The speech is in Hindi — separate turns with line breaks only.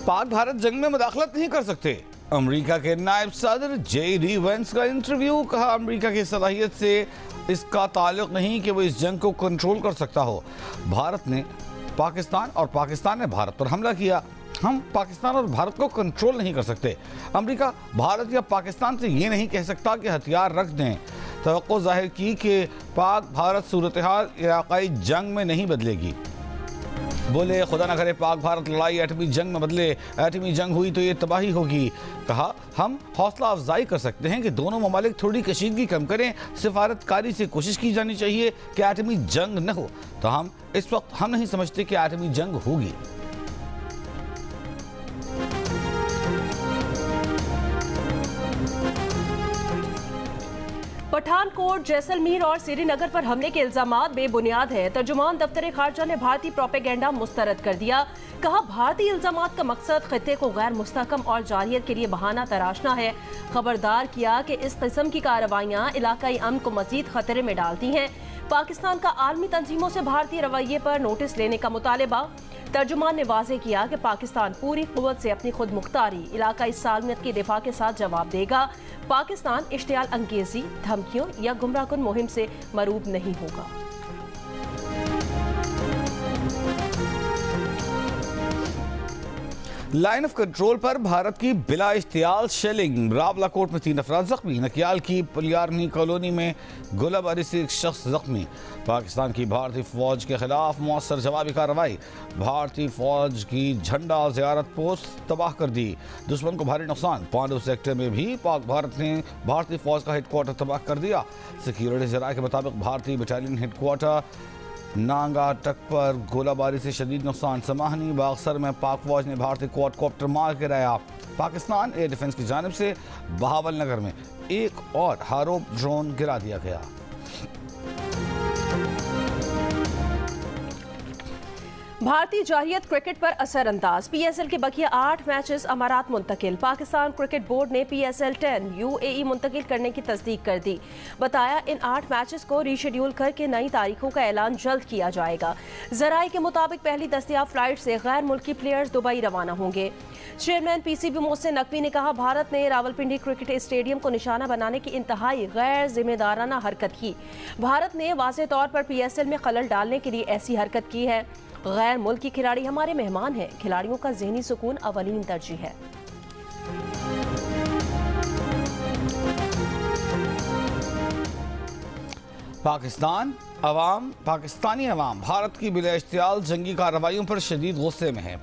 पाक भारत जंग में मुदाखलत नहीं कर सकते। अमेरिका के नायब सदर जे.डी. वेंस का इंटरव्यू। कहा, अमेरिका की सलाहियत से इसका ताल्लुक नहीं कि वो इस जंग को कंट्रोल कर सकता हो। भारत ने पाकिस्तान और पाकिस्तान ने भारत पर हमला किया। हम पाकिस्तान और भारत को कंट्रोल नहीं कर सकते। अमेरिका भारत या पाकिस्तान से ये नहीं कह सकता कि हथियार रख दें। तवक्को जाहिर की कि पाक भारत सूरत हाल इलाकाई जंग में नहीं बदलेगी। बोले, खुदा न करे पाक भारत लड़ाई एटमी जंग में बदले। एटमी जंग हुई तो ये तबाही होगी। कहा, हम हौसला अफजाई कर सकते हैं कि दोनों ममालिक थोड़ी कशीदगी कम करें। सिफारतकारी से कोशिश की जानी चाहिए कि एटमी जंग न हो। तो हम इस वक्त हम नहीं समझते कि एटमी जंग होगी।
पठानकोट, जैसलमेर और श्रीनगर पर हमले के इल्जामात बेबुनियाद है। तर्जुमान दफ्तर खारजा ने भारतीय प्रोपेगेंडा मुस्तरद कर दिया। कहा, भारतीय इल्जामात का मकसद खित्ते को गैर मुस्तहकम और जारियत के लिए बहाना तराशना है। खबरदार किया कि इस किस्म की कार्रवाइयाँ इलाकाई अमन को मजीद खतरे में डालती हैं। पाकिस्तान का आलमी तंजीमों से भारतीय रवैये पर नोटिस लेने का मुतालबा। तर्जुमान ने वाज़ेह किया कि पाकिस्तान पूरी कुव्वत से अपनी खुद मुख्तारी, इलाकाई सालमियत के दिफा के साथ जवाब देगा। पाकिस्तान इश्तियाल अंगेजी, धमकियों या गुमराहकुन मुहिम से मरूब नहीं होगा।
लाइन ऑफ कंट्रोल पर भारत की बिला इश्तियाल शेलिंग। रावलाकोट में 3 अफराद जख्मी। नकियाल की पुलियारनी कॉलोनी में गोलाबारी से एक शख्स जख्मी। पाकिस्तान की भारतीय फौज के खिलाफ मौसर जवाबी कार्रवाई। भारतीय फौज की झंडा ज़ियारत पोस्ट तबाह कर दी। दुश्मन को भारी नुकसान। पांडव सेक्टर में भी पाक भारत ने भारतीय फौज का हेडक्वार्टर तबाह कर दिया। सिक्योरिटी ज़राए के मुताबिक भारतीय बटालियन हेडक्वार्टर नांगा टक पर गोलाबारी से शदीद नुकसान। समाहनी बागसर में पाक फौज ने भारतीय क्वाडकॉप्टर मार गिराया। पाकिस्तान एयर डिफेंस की जानिब से बहावल नगर में एक और हारोप ड्रोन गिरा दिया गया।
भारतीय जाहियत क्रिकेट पर असरअंदाज। पीएसएल के बकिया 8 मैचेस अमारात मुंतकिल। पाकिस्तान क्रिकेट बोर्ड ने पीएसएल 10 यूएई मुंतकिल करने की तस्दीक कर दी। बताया, इन 8 मैचेस को रीशेड्यूल करके नई तारीखों का ऐलान जल्द किया जाएगा। जराये के मुताबिक पहली दस्तयाब फ्लाइट से गैर मुल्की प्लेयर्स दुबई रवाना होंगे। चेयरमैन पीसीबी मोहसिन नकवी ने कहा, भारत ने रावलपिंडी क्रिकेट स्टेडियम को निशाना बनाने की इंतहाई गैर जिम्मेदाराना हरकत की। भारत ने वाज़ेह तौर पर पीएसएल में खलल डालने के लिए ऐसी हरकत की है। गैर मुल्की खिलाड़ी हमारे मेहमान हैं। खिलाड़ियों का ज़हनी सुकून अवलीन तरजीह है।
पाकिस्तानी अवाम भारत की बिला इश्तियाल जंगी कार्रवाइयों पर शदीद गुस्से में है।